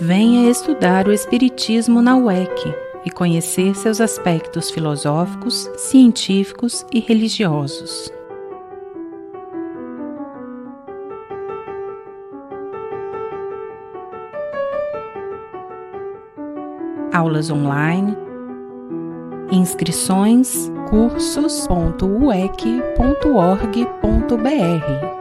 Venha estudar o Espiritismo na UEC e conhecer seus aspectos filosóficos, científicos e religiosos. Aulas online, inscrições cursos.uec.org.br.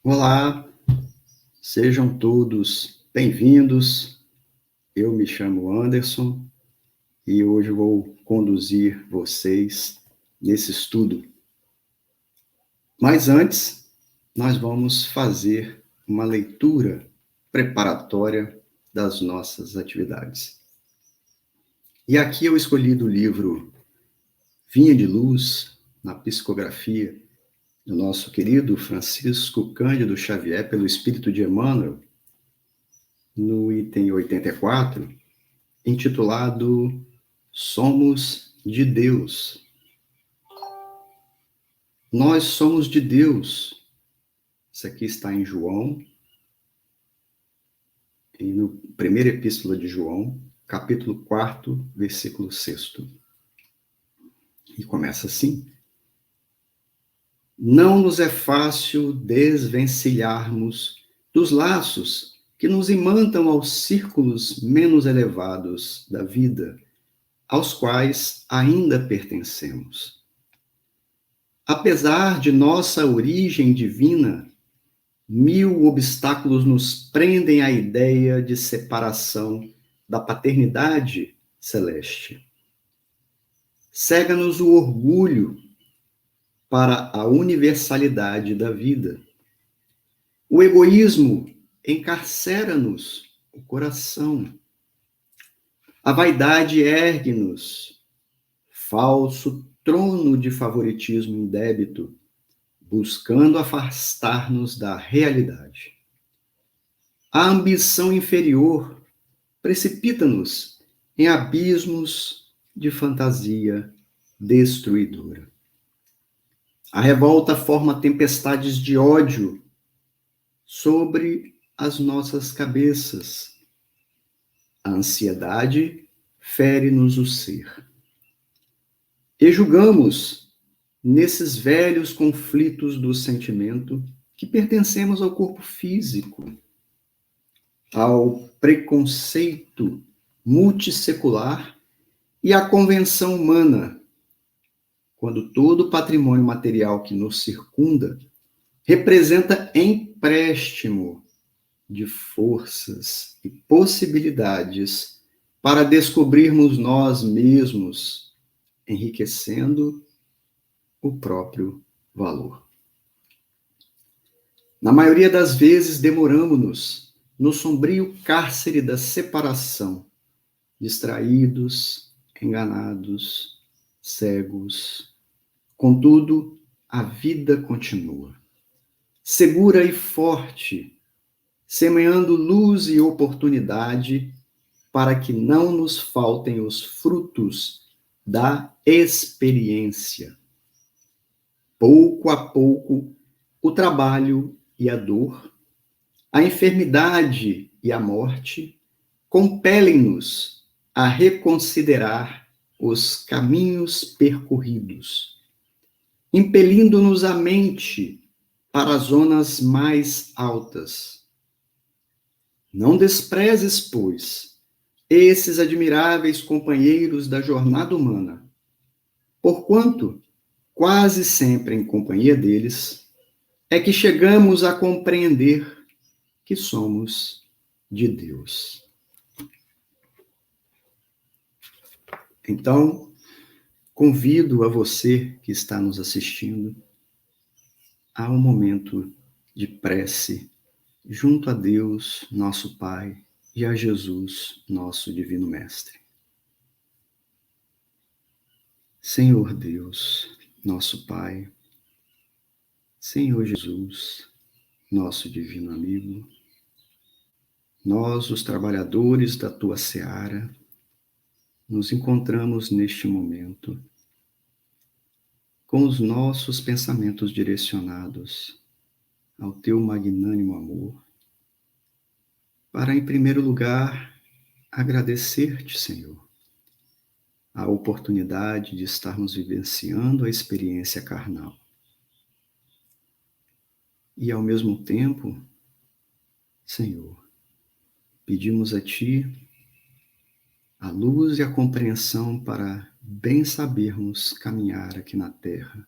Olá, sejam todos bem-vindos. Eu me chamo Anderson e hoje vou conduzir vocês nesse estudo. Mas antes, nós vamos fazer uma leitura preparatória das nossas atividades. E aqui eu escolhi do livro Vinha de Luz, na psicografia do nosso querido Francisco Cândido Xavier, pelo Espírito de Emmanuel, no item 84, intitulado Somos de Deus. Nós somos de Deus. Isso aqui está em João, e no primeira epístola de João, capítulo 4, versículo 6. E começa assim: Não nos é fácil desvencilharmos dos laços que nos imantam aos círculos menos elevados da vida, aos quais ainda pertencemos. Apesar de nossa origem divina, 1000 obstáculos nos prendem à ideia de separação da paternidade celeste. Cega-nos o orgulho para a universalidade da vida. O egoísmo encarcera-nos o coração. A vaidade ergue-nos, falso trono de favoritismo indébito, buscando afastar-nos da realidade. A ambição inferior precipita-nos em abismos de fantasia destruidora. A revolta forma tempestades de ódio sobre as nossas cabeças. A ansiedade fere-nos o ser. E julgamos, nesses velhos conflitos do sentimento, que pertencemos ao corpo físico, ao preconceito multissecular e à convenção humana, quando todo o patrimônio material que nos circunda representa empréstimo de forças e possibilidades para descobrirmos nós mesmos, enriquecendo o próprio valor. Na maioria das vezes, demoramos-nos no sombrio cárcere da separação, distraídos, enganados, cegos. Contudo, a vida continua, segura e forte, semeando luz e oportunidade para que não nos faltem os frutos da experiência. Pouco a pouco, o trabalho e a dor, a enfermidade e a morte compelem-nos a reconsiderar os caminhos percorridos, impelindo-nos a mente para as zonas mais altas. Não desprezes, pois, esses admiráveis companheiros da jornada humana, porquanto, quase sempre em companhia deles, é que chegamos a compreender que somos de Deus. Então, convido a você que está nos assistindo a um momento de prece junto a Deus, nosso Pai, e a Jesus, nosso Divino Mestre. Senhor Deus, nosso Pai, Senhor Jesus, nosso Divino Amigo, nós, os trabalhadores da Tua Seara, nos encontramos neste momento com os nossos pensamentos direcionados ao Teu magnânimo amor, para, em primeiro lugar, agradecer-te, Senhor, a oportunidade de estarmos vivenciando a experiência carnal. E, ao mesmo tempo, Senhor, pedimos a Ti a luz e a compreensão para bem sabermos caminhar aqui na Terra.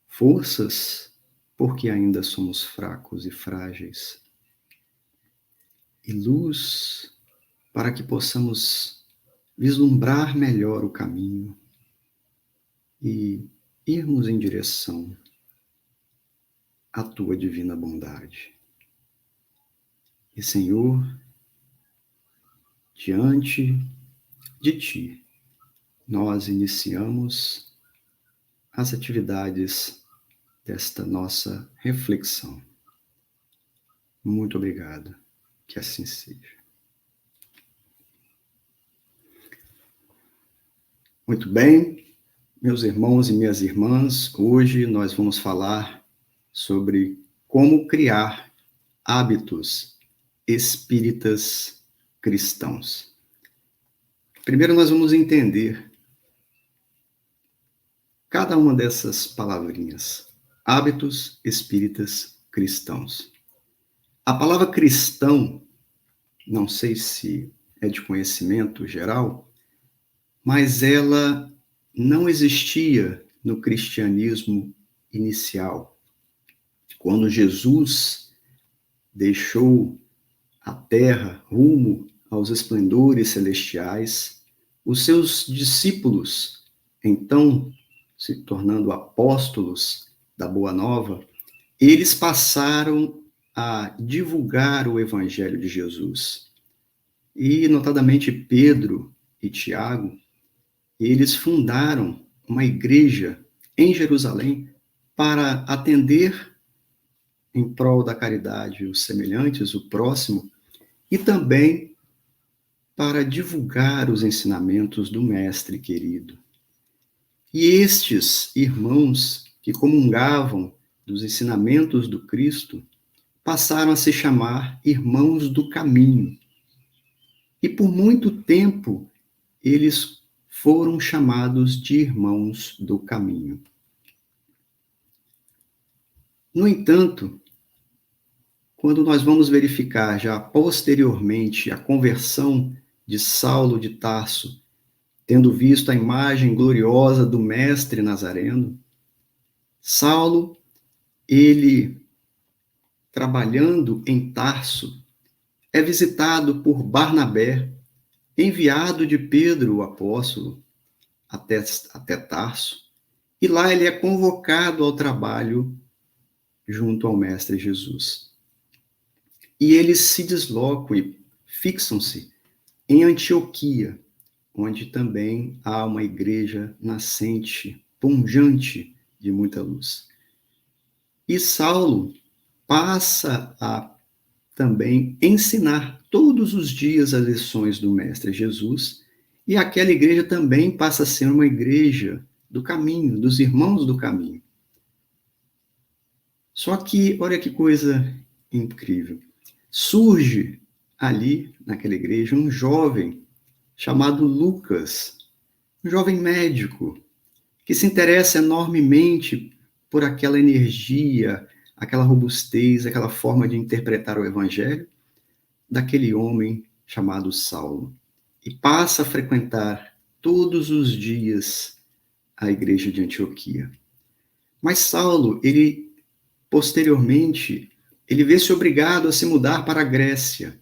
Forças, porque ainda somos fracos e frágeis. E luz, para que possamos vislumbrar melhor o caminho e irmos em direção à Tua divina bondade. E, Senhor, diante de Ti, nós iniciamos as atividades desta nossa reflexão. Muito obrigado, que assim seja. Muito bem, meus irmãos e minhas irmãs, hoje nós vamos falar sobre como criar hábitos espíritas cristãos. Primeiro nós vamos entender cada uma dessas palavrinhas. Hábitos espíritas cristãos. A palavra cristão, não sei se é de conhecimento geral, mas ela não existia no cristianismo inicial. Quando Jesus deixou a terra rumo aos esplendores celestiais, os seus discípulos, então se tornando apóstolos da Boa Nova, eles passaram a divulgar o Evangelho de Jesus. E, notadamente, Pedro e Tiago, eles fundaram uma igreja em Jerusalém para atender em prol da caridade os semelhantes, o próximo, e também para divulgar os ensinamentos do Mestre querido. E estes irmãos que comungavam dos ensinamentos do Cristo passaram a se chamar irmãos do caminho. E por muito tempo eles foram chamados de irmãos do caminho. No entanto, quando nós vamos verificar já posteriormente a conversão de Saulo de Tarso, tendo visto a imagem gloriosa do Mestre Nazareno, Saulo, ele, trabalhando em Tarso, é visitado por Barnabé, enviado de Pedro, o apóstolo, até Tarso, e lá ele é convocado ao trabalho junto ao Mestre Jesus. E eles se deslocam e fixam-se em Antioquia, onde também há uma igreja nascente, pungente de muita luz. E Saulo passa a também ensinar todos os dias as lições do Mestre Jesus, e aquela igreja também passa a ser uma igreja do caminho, dos irmãos do caminho. Só que, olha que coisa incrível, surge ali, naquela igreja, um jovem chamado Lucas, um jovem médico, que se interessa enormemente por aquela energia, aquela robustez, aquela forma de interpretar o Evangelho daquele homem chamado Saulo. E passa a frequentar todos os dias a igreja de Antioquia. Mas Saulo, posteriormente, ele vê-se obrigado a se mudar para a Grécia.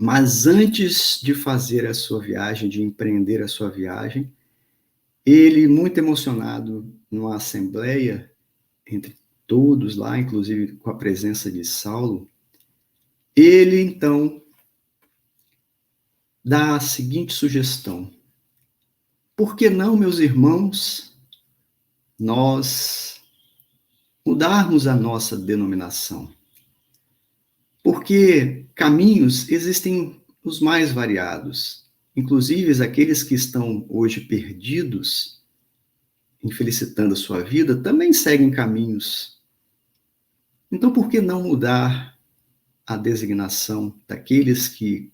Mas antes de fazer a sua viagem, de empreender a sua viagem, ele, muito emocionado, numa assembleia, entre todos lá, inclusive com a presença de Saulo, ele, então, dá a seguinte sugestão: por que não, meus irmãos, nós mudarmos a nossa denominação? Porque caminhos existem os mais variados, inclusive aqueles que estão hoje perdidos, infelicitando a sua vida, também seguem caminhos. Então, por que não mudar a designação daqueles que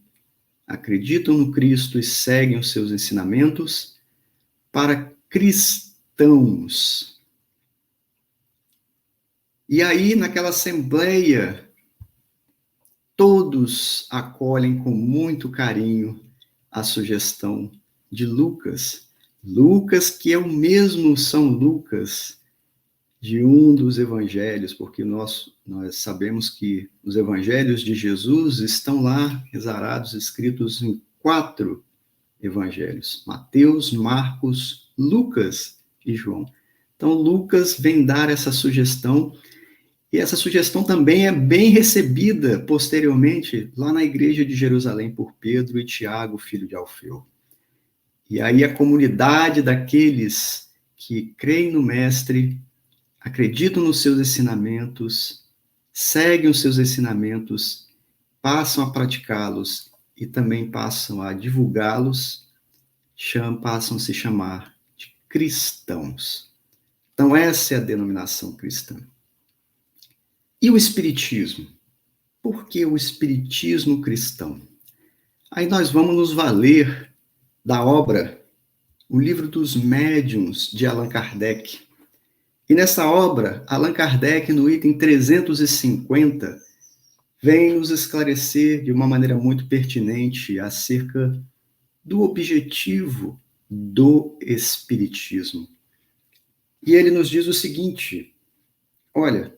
acreditam no Cristo e seguem os seus ensinamentos para cristãos? E aí, naquela assembleia, todos acolhem com muito carinho a sugestão de Lucas. Lucas, que é o mesmo São Lucas de um dos evangelhos, porque nós sabemos que os evangelhos de Jesus estão lá exarados, escritos em 4 evangelhos: Mateus, Marcos, Lucas e João. Então, Lucas vem dar essa sugestão, e essa sugestão também é bem recebida posteriormente lá na igreja de Jerusalém por Pedro e Tiago, filho de Alfeu. E aí a comunidade daqueles que creem no Mestre, acreditam nos seus ensinamentos, seguem os seus ensinamentos, passam a praticá-los e também passam a divulgá-los, passam a se chamar de cristãos. Então essa é a denominação cristã. E o Espiritismo? Por que o Espiritismo cristão? Aí nós vamos nos valer da obra O Livro dos Médiuns, de Allan Kardec. E nessa obra, Allan Kardec, no item 350, vem nos esclarecer de uma maneira muito pertinente acerca do objetivo do Espiritismo. E ele nos diz o seguinte: olha,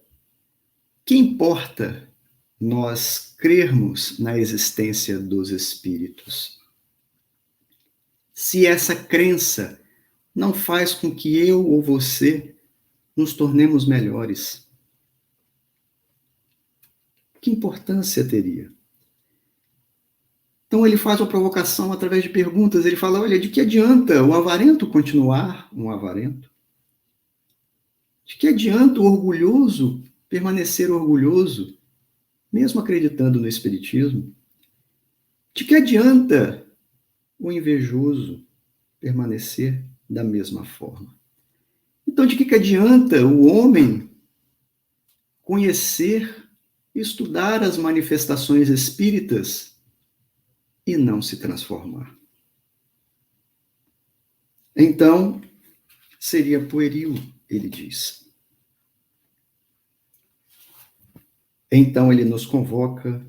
que importa nós crermos na existência dos espíritos, se essa crença não faz com que eu ou você nos tornemos melhores? Que importância teria? Então ele faz uma provocação através de perguntas. Ele fala: olha, de que adianta o avarento continuar um avarento? De que adianta o orgulhoso permanecer orgulhoso, mesmo acreditando no Espiritismo? De que adianta o invejoso permanecer da mesma forma? Então, de que adianta o homem conhecer e estudar as manifestações espíritas e não se transformar? Então, seria pueril, ele diz. Então, ele nos convoca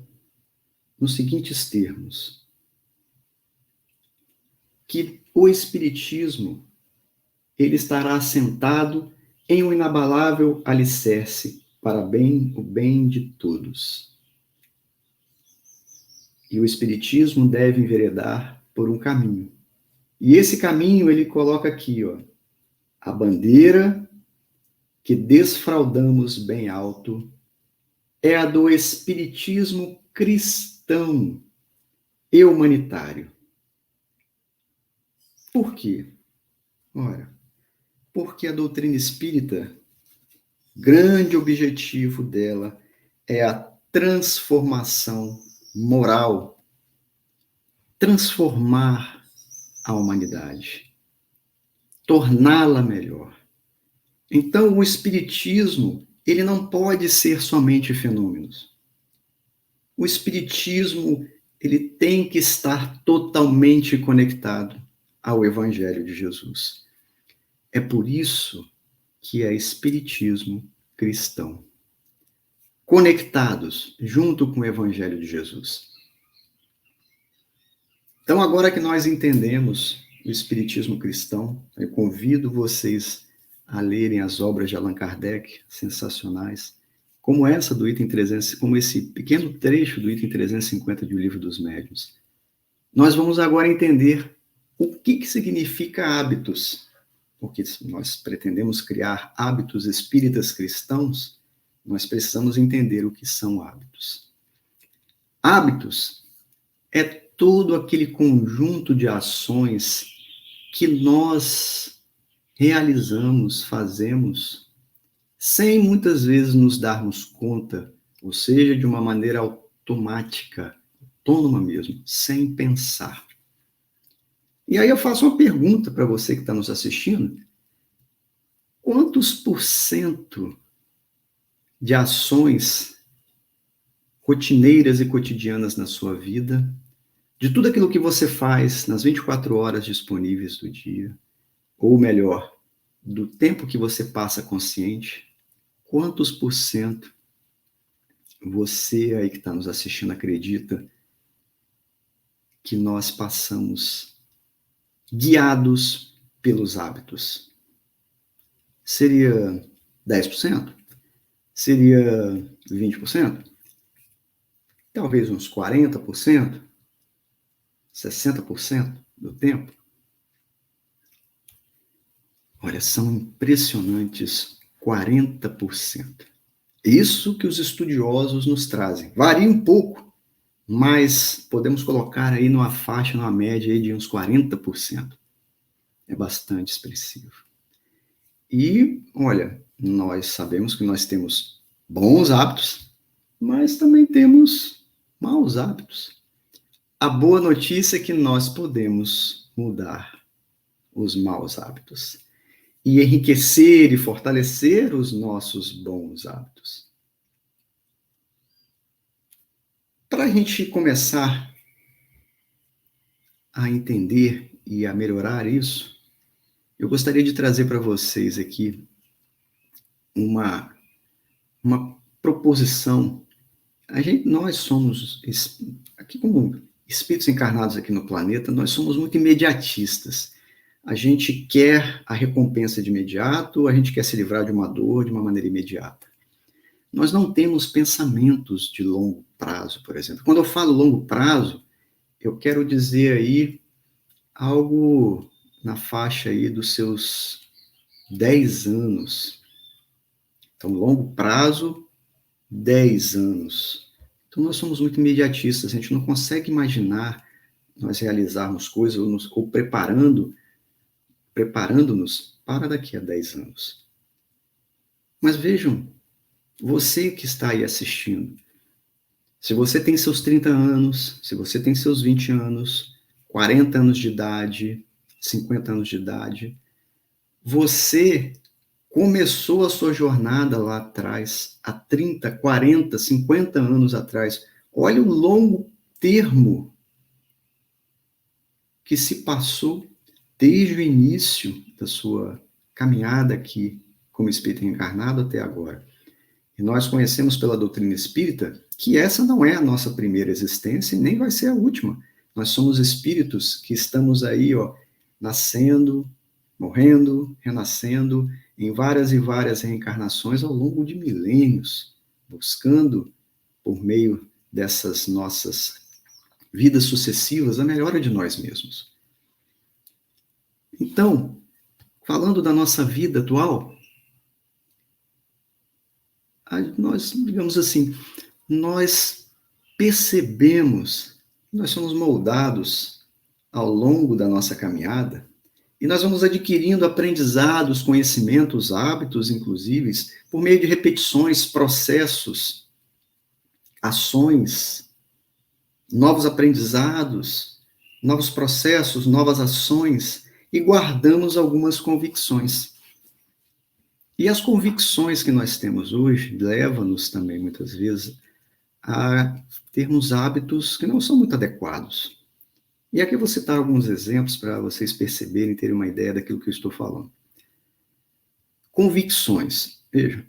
nos seguintes termos: que o Espiritismo ele estará assentado em um inabalável alicerce para o bem de todos. E o Espiritismo deve enveredar por um caminho. E esse caminho ele coloca aqui, ó: a bandeira que desfraldamos bem alto é a do Espiritismo cristão e humanitário. Por quê? Ora, porque a doutrina espírita, grande objetivo dela é a transformação moral, transformar a humanidade, torná-la melhor. Então, o Espiritismo, ele não pode ser somente fenômenos. O Espiritismo, ele tem que estar totalmente conectado ao Evangelho de Jesus. É por isso que é Espiritismo cristão, conectados junto com o Evangelho de Jesus. Então, agora que nós entendemos o Espiritismo cristão, eu convido vocês a lerem as obras de Allan Kardec, sensacionais, como essa do item 300, como esse pequeno trecho do item 350 de O Livro dos Médiuns, nós vamos agora entender o que significa hábitos, porque se nós pretendemos criar hábitos espíritas cristãos, nós precisamos entender o que são hábitos. Hábitos é todo aquele conjunto de ações que nós realizamos, fazemos, sem muitas vezes nos darmos conta, ou seja, de uma maneira automática, autônoma mesmo, sem pensar. E aí eu faço uma pergunta para você que está nos assistindo. Quantos por cento de ações rotineiras e cotidianas na sua vida, de tudo aquilo que você faz nas 24 horas disponíveis do dia, ou melhor, do tempo que você passa consciente, quantos por cento você aí que está nos assistindo acredita que nós passamos guiados pelos hábitos? Seria 10%? Seria 20%? Talvez uns 40%? 60% do tempo? Olha, são impressionantes 40%. Isso que os estudiosos nos trazem. Varia um pouco, mas podemos colocar aí numa faixa, numa média aí de uns 40%. É bastante expressivo. E, olha, nós sabemos que nós temos bons hábitos, mas também temos maus hábitos. A boa notícia é que nós podemos mudar os maus hábitos e enriquecer e fortalecer os nossos bons hábitos. Para a gente começar a entender e a melhorar isso, eu gostaria de trazer para vocês aqui uma proposição. Nós somos, aqui como espíritos encarnados aqui no planeta, nós somos muito imediatistas. A gente quer a recompensa de imediato, a gente quer se livrar de uma dor de uma maneira imediata. Nós não temos pensamentos de longo prazo, por exemplo. Quando eu falo longo prazo, eu quero dizer aí algo na faixa aí dos seus 10 anos. Então, longo prazo, 10 anos. Então, nós somos muito imediatistas, a gente não consegue imaginar nós realizarmos coisas ou preparando-nos para daqui a 10 anos. Mas vejam, você que está aí assistindo, se você tem seus 30 anos, se você tem seus 20 anos, 40 anos de idade, 50 anos de idade, você começou a sua jornada lá atrás, há 30, 40, 50 anos atrás. Olha o longo termo que se passou desde o início da sua caminhada aqui como espírito encarnado até agora. E nós conhecemos pela doutrina espírita que essa não é a nossa primeira existência e nem vai ser a última. Nós somos espíritos que estamos aí, nascendo, morrendo, renascendo, em várias e várias reencarnações ao longo de milênios, buscando, por meio dessas nossas vidas sucessivas, a melhora de nós mesmos. Então, falando da nossa vida atual, nós, digamos assim, nós percebemos, nós somos moldados ao longo da nossa caminhada e nós vamos adquirindo aprendizados, conhecimentos, hábitos, inclusive, por meio de repetições, processos, ações, novos aprendizados, novos processos, novas ações e guardamos algumas convicções. E as convicções que nós temos hoje levam-nos também, muitas vezes, a termos hábitos que não são muito adequados. E aqui eu vou citar alguns exemplos para vocês perceberem, terem uma ideia daquilo que eu estou falando. Convicções. Veja,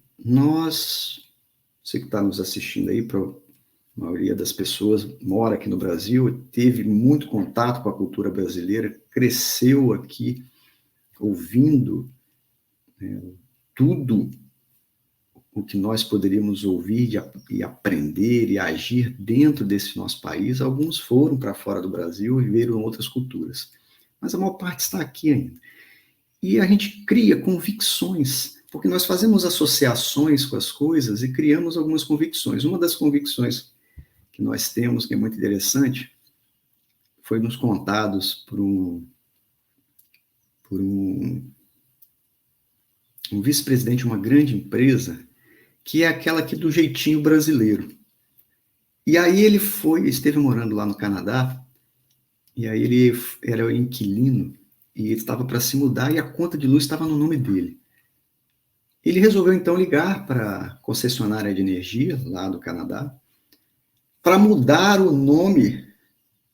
você que está nos assistindo aí, a maioria das pessoas mora aqui no Brasil, teve muito contato com a cultura brasileira, cresceu aqui ouvindo tudo o que nós poderíamos ouvir e aprender e agir dentro desse nosso país, alguns foram para fora do Brasil e viveram outras culturas. Mas a maior parte está aqui ainda. E a gente cria convicções, porque nós fazemos associações com as coisas e criamos algumas convicções. Uma das convicções que nós temos, que é muito interessante, foi nos contados por um vice-presidente de uma grande empresa, que é aquela aqui do jeitinho brasileiro. E aí ele esteve morando lá no Canadá, e aí ele era o inquilino, e ele estava para se mudar, e a conta de luz estava no nome dele. Ele resolveu, então, ligar para a concessionária de energia, lá do Canadá, para mudar o nome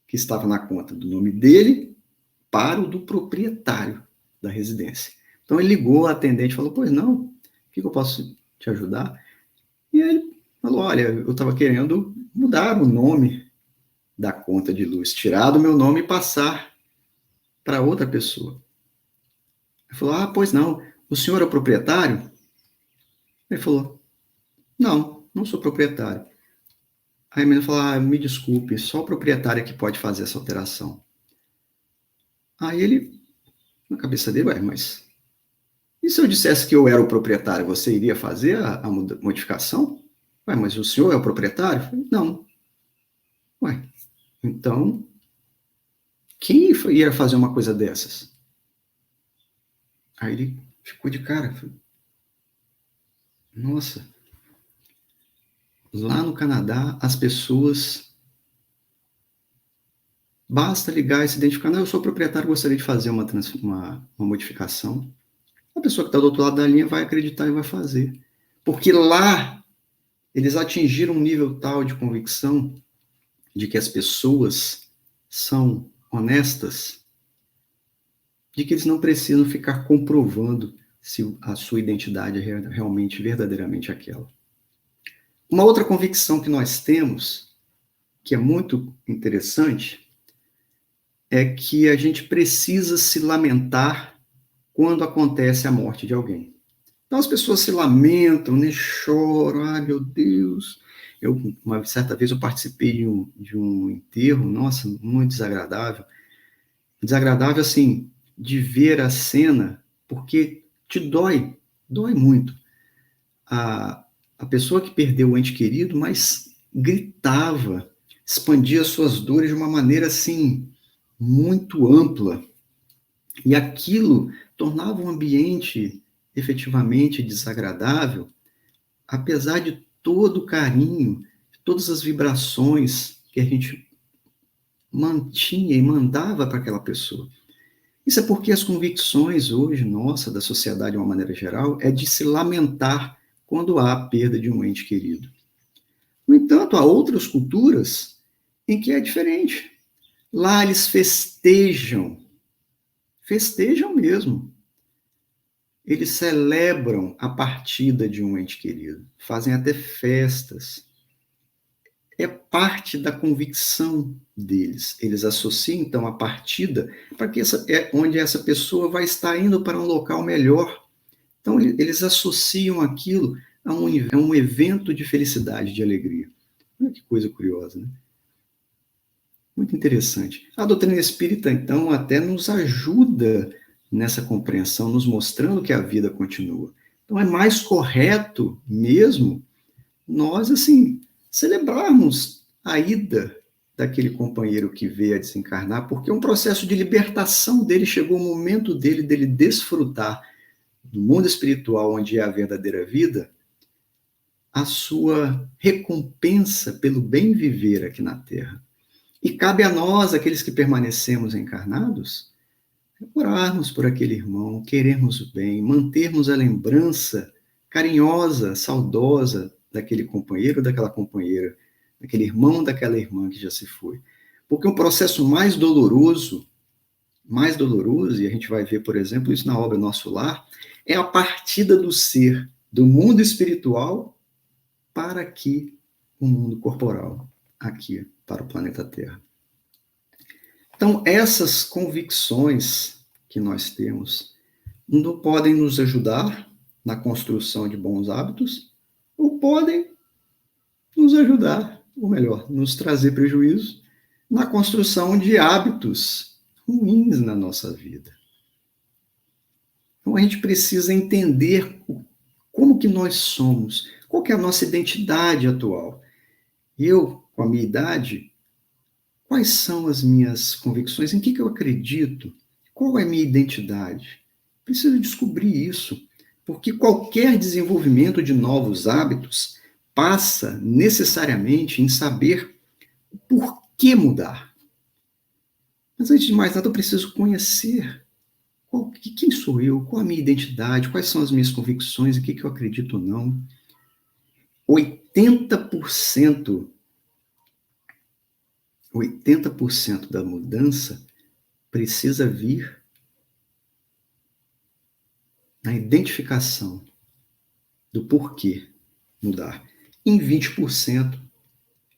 que estava na conta, do nome dele para o do proprietário da residência. Então ele ligou, a atendente falou, pois não, o que eu posso te ajudar? E ele falou, olha, eu estava querendo mudar o nome da conta de luz, tirar do meu nome e passar para outra pessoa. Ele falou, pois não, o senhor é o proprietário? Ele falou, não sou proprietário. Aí a menina falou, me desculpe, só o proprietário é que pode fazer essa alteração. Aí ele, na cabeça dele, mas e se eu dissesse que eu era o proprietário, você iria fazer a modificação? Mas o senhor é o proprietário? Eu falei, não. Então, quem ia fazer uma coisa dessas? Aí ele ficou de cara. Falei, nossa, lá no Canadá, as pessoas, basta ligar e se identificar, não, eu sou proprietário, gostaria de fazer uma modificação. A pessoa que está do outro lado da linha vai acreditar e vai fazer. Porque lá, eles atingiram um nível tal de convicção de que as pessoas são honestas, de que eles não precisam ficar comprovando se a sua identidade é realmente, verdadeiramente aquela. Uma outra convicção que nós temos, que é muito interessante, é que a gente precisa se lamentar quando acontece a morte de alguém. Então as pessoas se lamentam, né, choram, meu Deus. Uma certa vez eu participei de um enterro, nossa, muito desagradável. Desagradável, assim, de ver a cena, porque te dói muito. A pessoa que perdeu o ente querido, mas gritava, expandia suas dores de uma maneira, assim, muito ampla. E aquilo tornava o ambiente efetivamente desagradável, apesar de todo o carinho, todas as vibrações que a gente mantinha e mandava para aquela pessoa. Isso é porque as convicções hoje, nossa, da sociedade de uma maneira geral, é de se lamentar quando há a perda de um ente querido. No entanto, há outras culturas em que é diferente. Lá eles festejam mesmo. Eles celebram a partida de um ente querido, fazem até festas. É parte da convicção deles. Eles associam, então, a partida para que onde essa pessoa vai estar indo para um local melhor. Então, eles associam aquilo a um evento de felicidade, de alegria. Olha que coisa curiosa, né? Muito interessante. A doutrina espírita, então, até nos ajuda nessa compreensão, nos mostrando que a vida continua. Então, é mais correto mesmo nós, assim, celebrarmos a ida daquele companheiro que veio a desencarnar, porque é um processo de libertação dele, chegou o momento dele desfrutar do mundo espiritual, onde é a verdadeira vida, a sua recompensa pelo bem viver aqui na Terra. E cabe a nós, aqueles que permanecemos encarnados, orarmos por aquele irmão, querermos o bem, mantermos a lembrança carinhosa, saudosa daquele companheiro, daquela companheira, daquele irmão, daquela irmã que já se foi. Porque um processo mais doloroso, e a gente vai ver, por exemplo, isso na obra Nosso Lar, é a partida do ser do mundo espiritual para aqui, o mundo corporal, aqui, para o planeta Terra. Então, essas convicções que nós temos não podem nos ajudar na construção de bons hábitos, ou podem nos ajudar, ou melhor, nos trazer prejuízo na construção de hábitos ruins na nossa vida. Então a gente precisa entender como que nós somos, qual que é a nossa identidade atual. Eu, com a minha idade, quais são as minhas convicções, em que eu acredito, qual é a minha identidade? Preciso descobrir isso, porque qualquer desenvolvimento de novos hábitos passa necessariamente em saber por que mudar. Mas antes de mais nada, eu preciso conhecer quem sou eu, qual a minha identidade, quais são as minhas convicções, o que eu acredito ou não. 80% da mudança precisa vir na identificação do porquê mudar. Em 20%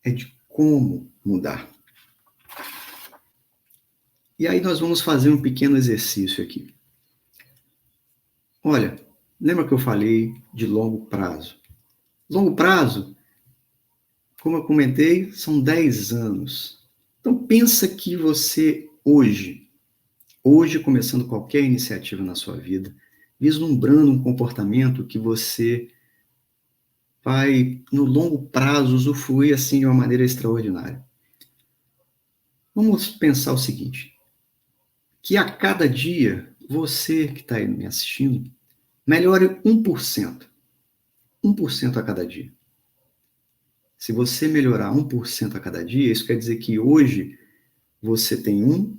é de como mudar. E aí nós vamos fazer um pequeno exercício aqui. Olha, lembra que eu falei de longo prazo? Longo prazo, como eu comentei, são 10 anos. Então pensa que você hoje começando qualquer iniciativa na sua vida, vislumbrando um comportamento que você vai, no longo prazo, usufruir assim de uma maneira extraordinária. Vamos pensar o seguinte, que a cada dia, você que está aí me assistindo, melhore 1%. 1% a cada dia. Se você melhorar 1% a cada dia, isso quer dizer que hoje você tem 1,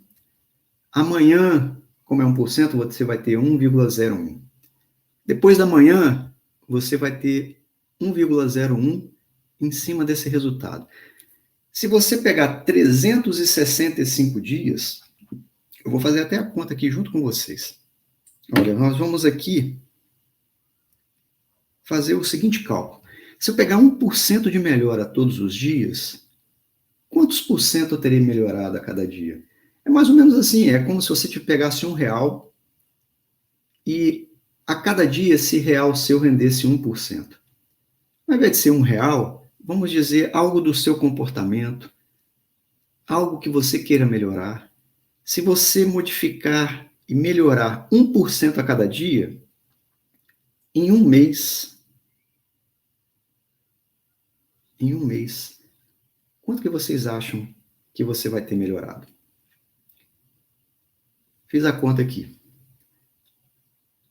amanhã, como é 1%, você vai ter 1,01. Depois da manhã, você vai ter 1,01 em cima desse resultado. Se você pegar 365 dias, eu vou fazer até a conta aqui junto com vocês. Olha, nós vamos aqui fazer o seguinte cálculo. Se eu pegar 1% de melhora todos os dias, quantos por cento eu terei melhorado a cada dia? É mais ou menos assim, é como se você te pegasse R$1 e a cada dia esse real seu rendesse 1%. Ao invés de ser R$1, vamos dizer algo do seu comportamento, algo que você queira melhorar. Se você modificar e melhorar 1% a cada dia, em um mês, quanto que vocês acham que você vai ter melhorado? Fiz a conta aqui.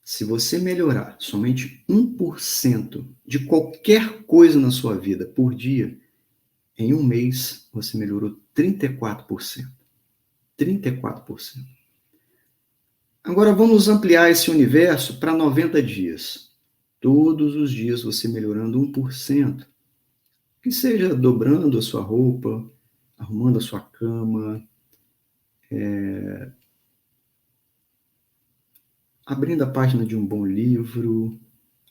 Se você melhorar somente 1% de qualquer coisa na sua vida por dia, em um mês você melhorou 34%. 34%. Agora vamos ampliar esse universo para 90 dias. Todos os dias você melhorando 1%. Que seja dobrando a sua roupa, arrumando a sua cama, abrindo a página de um bom livro,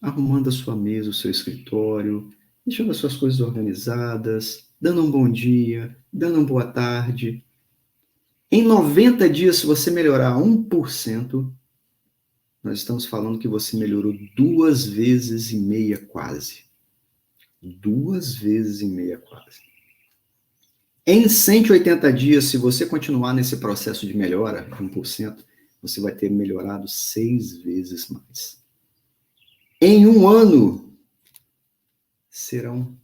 arrumando a sua mesa, o seu escritório, deixando as suas coisas organizadas, dando um bom dia, dando uma boa tarde. Em 90 dias, se você melhorar 1%, nós estamos falando que você melhorou 2,5 vezes quase. 2,5 vezes quase. Em 180 dias, se você continuar nesse processo de melhora, 1%, você vai ter melhorado 6 vezes mais. Em um ano, serão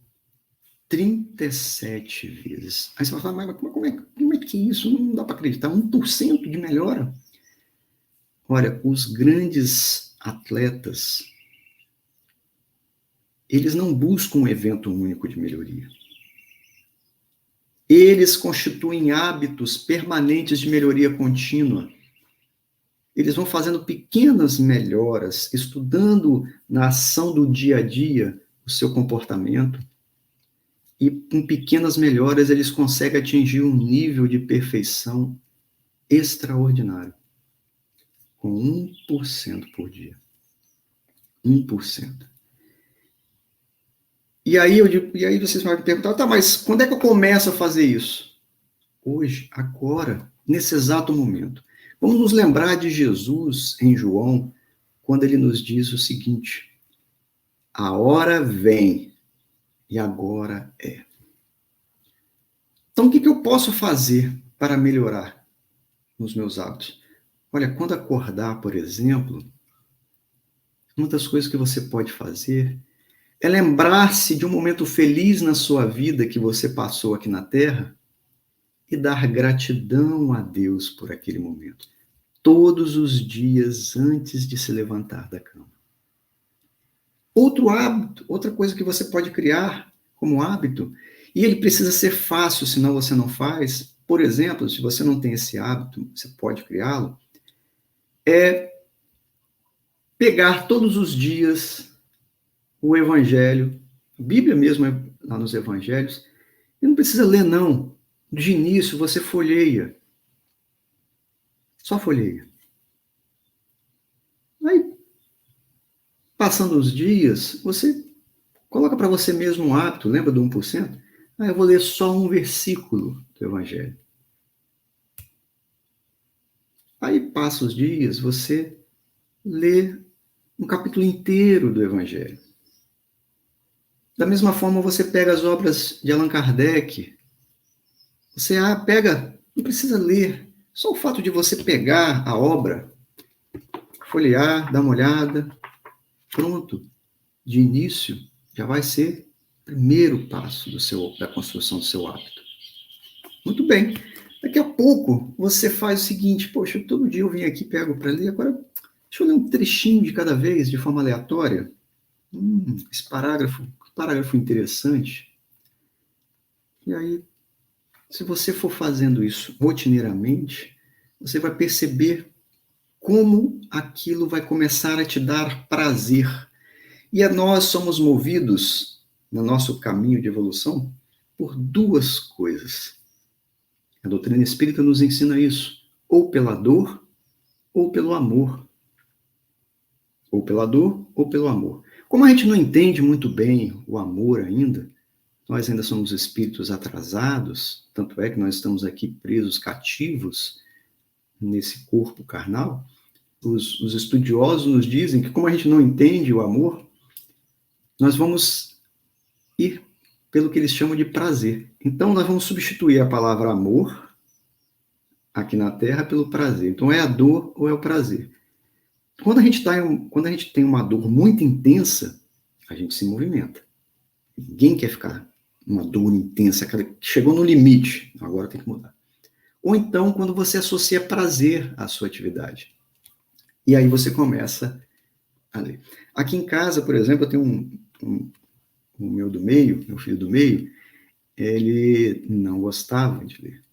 37 vezes. Aí você vai falar, mas como é que é isso? Não dá para acreditar. 1% de melhora. Olha, os grandes atletas, eles não buscam um evento único de melhoria. Eles constituem hábitos permanentes de melhoria contínua. Eles vão fazendo pequenas melhoras, estudando na ação do dia a dia o seu comportamento. E com pequenas melhoras eles conseguem atingir um nível de perfeição extraordinário. Com 1% por dia. 1%. E aí vocês vão me perguntar, tá, mas quando é que eu começo a fazer isso? Hoje, agora, nesse exato momento. Vamos nos lembrar de Jesus em João, quando ele nos diz o seguinte: A hora vem e agora é. Então, o que eu posso fazer para melhorar nos meus hábitos? Olha, quando acordar, por exemplo, uma das coisas que você pode fazer é lembrar-se de um momento feliz na sua vida que você passou aqui na Terra e dar gratidão a Deus por aquele momento, todos os dias antes de se levantar da cama. Outro hábito, outra coisa que você pode criar como hábito, e ele precisa ser fácil, senão você não faz. Por exemplo, se você não tem esse hábito, você pode criá-lo, é pegar todos os dias o Evangelho, a Bíblia mesmo é lá nos Evangelhos, e não precisa ler, não. De início, você folheia. Só folheia. Aí, passando os dias, você coloca para você mesmo um hábito, lembra do 1%? Ah, eu vou ler só um versículo do Evangelho. Aí passa os dias, você lê um capítulo inteiro do Evangelho. Da mesma forma, você pega as obras de Allan Kardec. Você pega, não precisa ler. Só o fato de você pegar a obra, folhear, dar uma olhada, pronto. De início, já vai ser o primeiro passo da construção do seu hábito. Muito bem. Daqui a pouco, você faz o seguinte, poxa, todo dia eu venho aqui, pego para ler, agora deixa eu ler um trechinho de cada vez, de forma aleatória. Esse parágrafo interessante. E aí, se você for fazendo isso rotineiramente, você vai perceber como aquilo vai começar a te dar prazer. E nós somos movidos, no nosso caminho de evolução, por duas coisas. A doutrina espírita nos ensina isso, ou pela dor, ou pelo amor. Ou pela dor, ou pelo amor. Como a gente não entende muito bem o amor ainda, nós ainda somos espíritos atrasados, tanto é que nós estamos aqui presos, cativos, nesse corpo carnal. Os estudiosos nos dizem que, como a gente não entende o amor, nós vamos ir pelo que eles chamam de prazer. Então, nós vamos substituir a palavra amor, aqui na Terra, pelo prazer. Então, é a dor ou é o prazer. Quando a gente tem uma dor muito intensa, a gente se movimenta. Ninguém quer ficar uma dor intensa, chegou no limite, agora tem que mudar. Ou então, quando você associa prazer à sua atividade. E aí você começa a ler. Aqui em casa, por exemplo, eu tenho o meu filho do meio, ele não gostava de ler.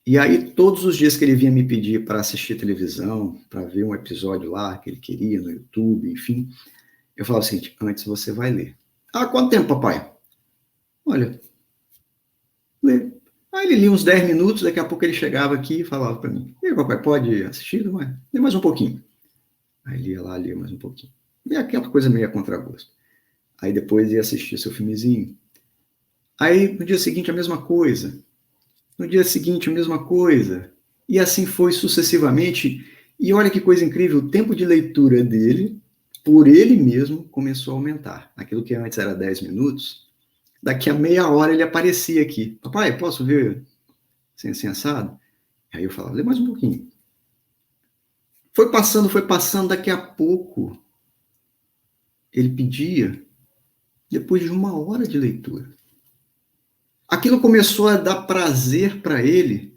E aí, todos os dias que ele vinha me pedir para assistir televisão, para ver um episódio lá que ele queria no YouTube, enfim, eu falava assim, antes você vai ler. Ah, quanto tempo, papai? Olha, lê. Aí ele lia uns 10 minutos, daqui a pouco ele chegava aqui e falava para mim, e aí, papai, pode assistir? Não é? Lê mais um pouquinho. Aí ele ia lá, lia mais um pouquinho. E aquela coisa meio a contragosto. Aí depois ia assistir seu filmezinho. Aí no dia seguinte a mesma coisa. No dia seguinte a mesma coisa. E assim foi sucessivamente. E olha que coisa incrível, o tempo de leitura dele, por ele mesmo, começou a aumentar. Aquilo que antes era 10 minutos, daqui a meia hora ele aparecia aqui. Papai, posso ver sem assado? Aí eu falava, lê mais um pouquinho. Foi passando, daqui a pouco ele pedia, depois de uma hora de leitura. Aquilo começou a dar prazer para ele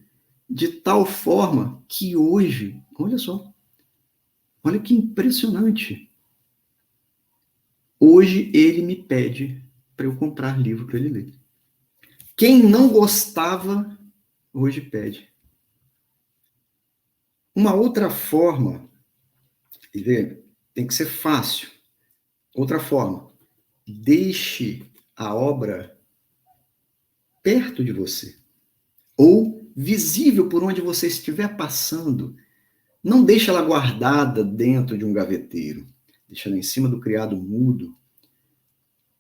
de tal forma que hoje, olha só, olha que impressionante. Hoje ele me pede para eu comprar livro para ele ler. Quem não gostava, hoje pede. Uma outra forma, tem que ser fácil. Outra forma, deixe a obra perto de você, ou visível por onde você estiver passando. Não deixe ela guardada dentro de um gaveteiro. Deixa ela em cima do criado mudo.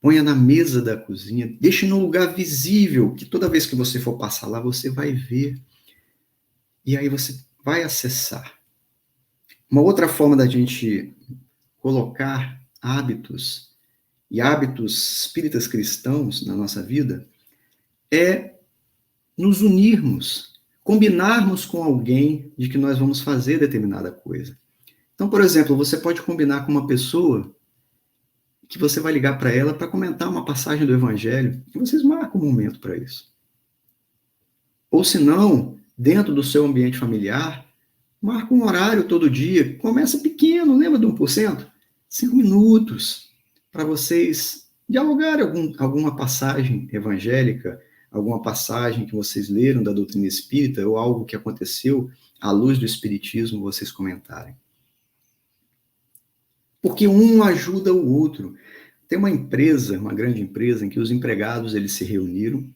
Ponha na mesa da cozinha. Deixe num lugar visível, que toda vez que você for passar lá, você vai ver. E aí você vai acessar. Uma outra forma da gente colocar hábitos e hábitos espíritas cristãos na nossa vida é nos unirmos, combinarmos com alguém de que nós vamos fazer determinada coisa. Então, por exemplo, você pode combinar com uma pessoa que você vai ligar para ela para comentar uma passagem do Evangelho e vocês marcam um momento para isso. Ou se não, dentro do seu ambiente familiar, marca um horário todo dia, começa pequeno, lembra de 1%? 5 minutos, para vocês dialogarem alguma passagem evangélica, alguma passagem que vocês leram da doutrina espírita, ou algo que aconteceu à luz do espiritismo, vocês comentarem. Porque um ajuda o outro. Tem uma empresa, uma grande empresa, em que os empregados eles se reuniram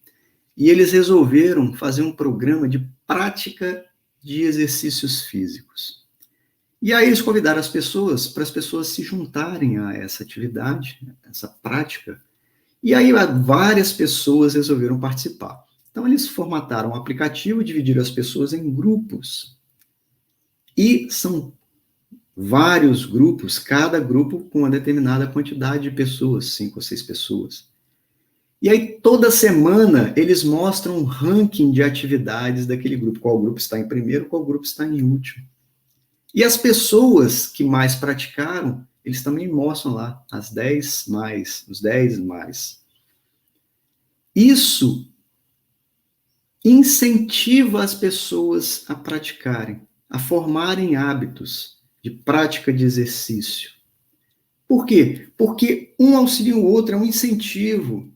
e eles resolveram fazer um programa de prática de exercícios físicos. E aí eles convidaram as pessoas, para as pessoas se juntarem a essa atividade, essa prática. E aí várias pessoas resolveram participar. Então eles formataram um aplicativo, dividiram as pessoas em grupos. E são vários grupos, cada grupo com uma determinada quantidade de pessoas, 5 ou 6 pessoas. E aí, toda semana, eles mostram um ranking de atividades daquele grupo, qual grupo está em primeiro, qual grupo está em último. E as pessoas que mais praticaram, eles também mostram lá, as 10 mais, os 10 mais. Isso incentiva as pessoas a praticarem, a formarem hábitos de prática de exercício. Por quê? Porque um auxilia o outro, é um incentivo.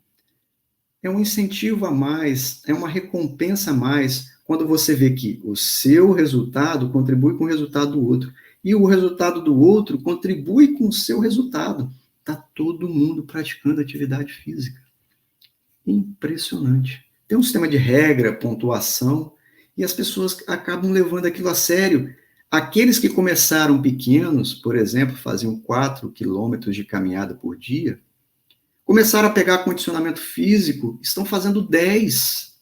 É um incentivo a mais, é uma recompensa a mais, quando você vê que o seu resultado contribui com o resultado do outro, e o resultado do outro contribui com o seu resultado. Está todo mundo praticando atividade física. Impressionante. Tem um sistema de regra, pontuação, e as pessoas acabam levando aquilo a sério. Aqueles que começaram pequenos, por exemplo, faziam 4 quilômetros de caminhada por dia, começaram a pegar condicionamento físico, estão fazendo 10.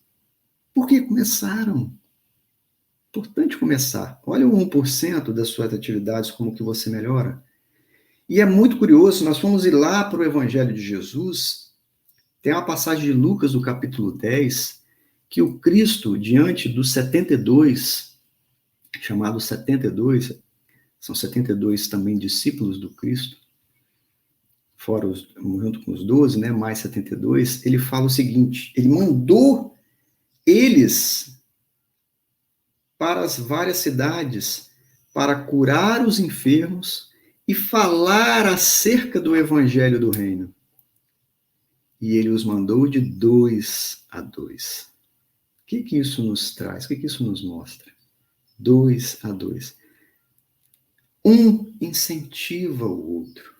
Por que começaram? Importante começar. Olha o 1% das suas atividades, como que você melhora. E é muito curioso, nós fomos ir lá para o Evangelho de Jesus, tem uma passagem de Lucas, do capítulo 10, que o Cristo, diante dos 72, chamados 72, são 72 também discípulos do Cristo, fora junto com os 12, né, mais 72, ele fala o seguinte, ele mandou eles para as várias cidades para curar os enfermos e falar acerca do evangelho do reino. E ele os mandou de 2 a 2. O que isso nos traz? O que isso nos mostra? 2 a 2. Um incentiva o outro.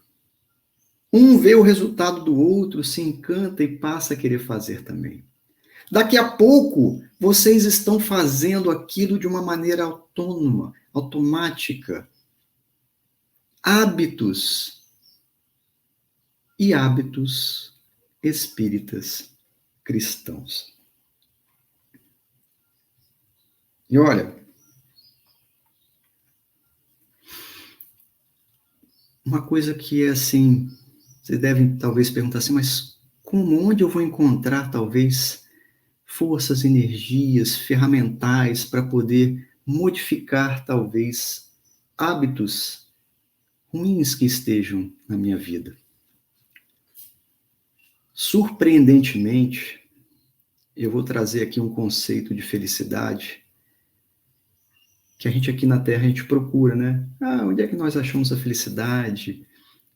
Um vê o resultado do outro, se encanta e passa a querer fazer também. Daqui a pouco, vocês estão fazendo aquilo de uma maneira autônoma, automática. Hábitos e hábitos espíritas cristãos. E olha, uma coisa que é assim, vocês devem talvez perguntar assim, mas onde eu vou encontrar talvez forças, energias, ferramentais para poder modificar talvez hábitos ruins que estejam na minha vida? Surpreendentemente, eu vou trazer aqui um conceito de felicidade que a gente aqui na Terra a gente procura, né? Onde é que nós achamos a felicidade?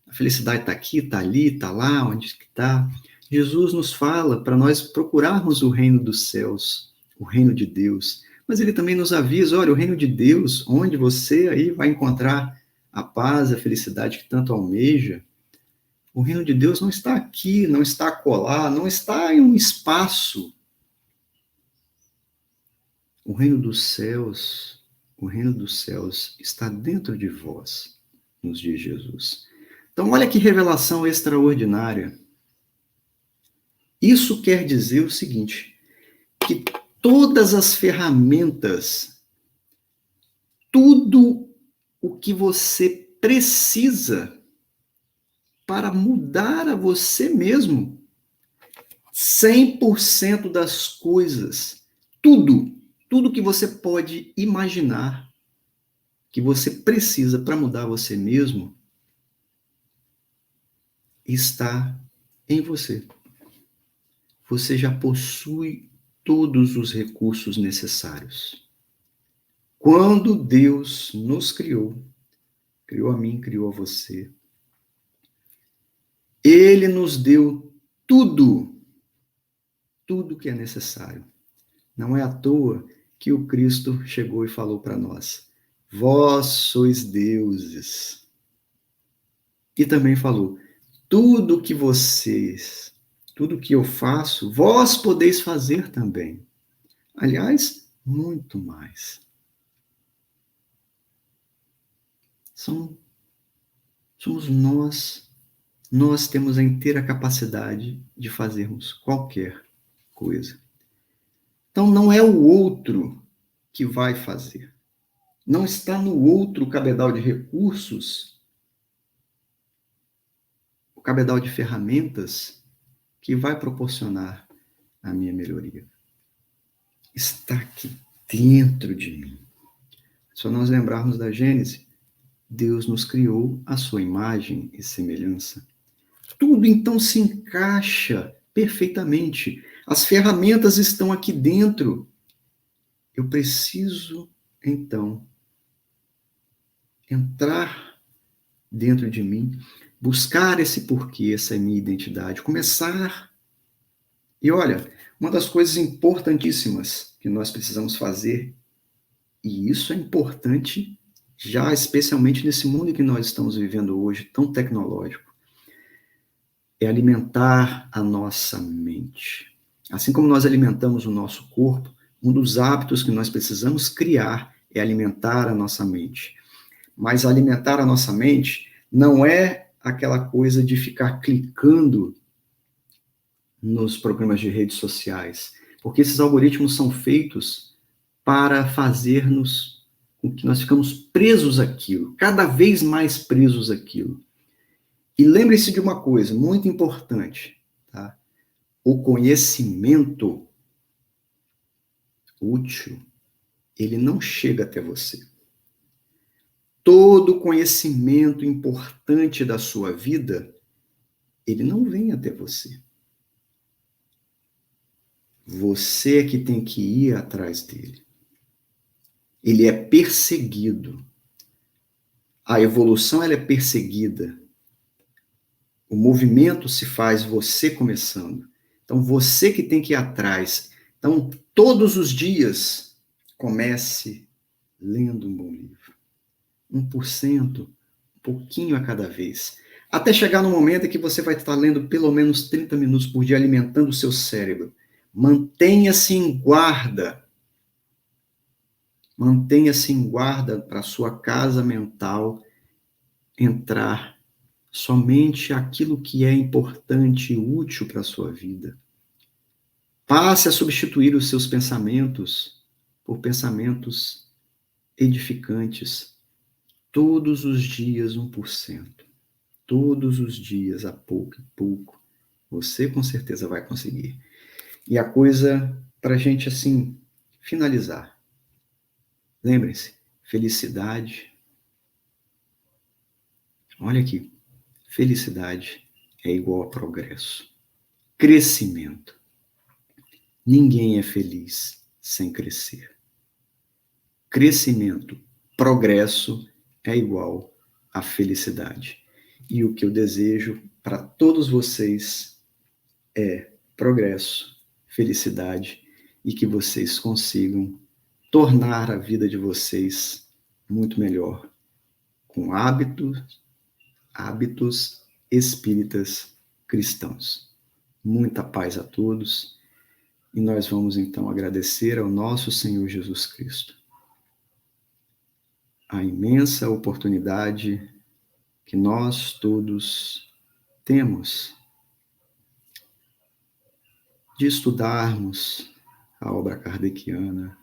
A felicidade está aqui, está ali, está lá, onde está? Jesus nos fala para nós procurarmos o reino dos céus, o reino de Deus. Mas ele também nos avisa, olha, o reino de Deus, onde você aí vai encontrar a paz, a felicidade que tanto almeja, o reino de Deus não está aqui, não está acolá, não está em um espaço. O reino dos céus está dentro de vós, nos diz Jesus. Então, olha que revelação extraordinária. Isso quer dizer o seguinte, que todas as ferramentas, tudo o que você precisa para mudar a você mesmo. 100% das coisas, tudo que você pode imaginar que você precisa para mudar você mesmo, está em você. Você já possui todos os recursos necessários. Quando Deus nos criou a mim, criou a você, Ele nos deu tudo que é necessário. Não é à toa que o Cristo chegou e falou para nós: vós sois deuses. E também falou: tudo que eu faço, vós podeis fazer também. Aliás, muito mais. Somos nós. Nós temos a inteira capacidade de fazermos qualquer coisa. Então, não é o outro que vai fazer. Não está no outro o cabedal de recursos, o cabedal de ferramentas que vai proporcionar a minha melhoria. Está aqui dentro de mim. Se nós lembrarmos da Gênesis, Deus nos criou à sua imagem e semelhança. Tudo então se encaixa perfeitamente. As ferramentas estão aqui dentro. Eu preciso, então, entrar dentro de mim, buscar esse porquê, essa minha identidade, começar. E olha, uma das coisas importantíssimas que nós precisamos fazer, e isso é importante já especialmente nesse mundo que nós estamos vivendo hoje, tão tecnológico, é alimentar a nossa mente. Assim como nós alimentamos o nosso corpo, um dos hábitos que nós precisamos criar é alimentar a nossa mente. Mas alimentar a nossa mente não é aquela coisa de ficar clicando nos programas de redes sociais, porque esses algoritmos são feitos para fazer-nos com que nós ficamos presos àquilo, cada vez mais presos àquilo. E lembre-se de uma coisa muito importante, tá? O conhecimento útil, ele não chega até você. Todo conhecimento importante da sua vida, ele não vem até você. Você é que tem que ir atrás dele. Ele é perseguido. A evolução, ela é perseguida. O movimento se faz você começando. Então, você que tem que ir atrás. Então, todos os dias, comece lendo um bom livro. 1%, um pouquinho a cada vez. Até chegar no momento em que você vai estar lendo pelo menos 30 minutos por dia, alimentando o seu cérebro. Mantenha-se em guarda. Mantenha-se em guarda para a sua casa mental entrar somente aquilo que é importante e útil para a sua vida. Passe a substituir os seus pensamentos por pensamentos edificantes. Todos os dias 1%. Todos os dias, a pouco e pouco. Você com certeza vai conseguir. E a coisa, para a gente assim, finalizar. Lembrem-se, felicidade. Olha aqui. Felicidade é igual a progresso. Crescimento. Ninguém é feliz sem crescer. Crescimento, progresso é igual a felicidade. E o que eu desejo para todos vocês é progresso, felicidade e que vocês consigam tornar a vida de vocês muito melhor com hábitos espíritas cristãos. Muita paz a todos e nós vamos então agradecer ao nosso Senhor Jesus Cristo a imensa oportunidade que nós todos temos de estudarmos a obra kardeciana,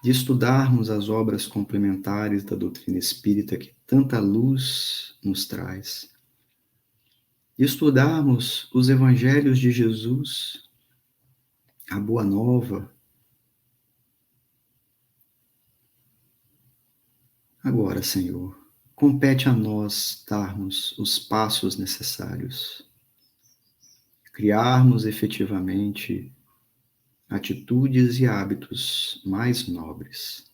de estudarmos as obras complementares da doutrina espírita que tanta luz nos traz, estudarmos os evangelhos de Jesus, a Boa Nova. Agora, Senhor, compete a nós darmos os passos necessários, criarmos efetivamente atitudes e hábitos mais nobres,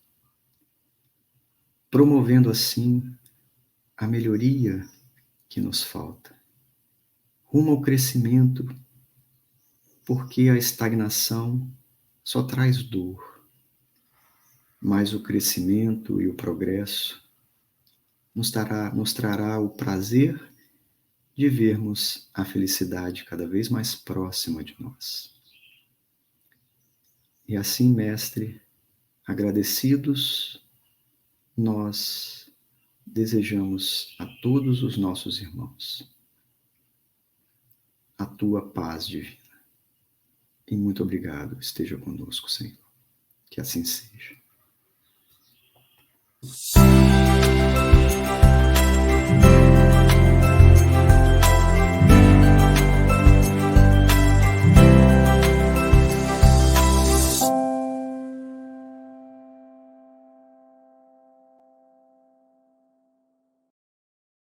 promovendo assim a melhoria que nos falta, rumo ao crescimento, porque a estagnação só traz dor, mas o crescimento e o progresso nos trará o prazer de vermos a felicidade cada vez mais próxima de nós. E assim, Mestre, agradecidos, nós desejamos a todos os nossos irmãos a tua paz divina. E muito obrigado. Esteja conosco, Senhor. Que assim seja.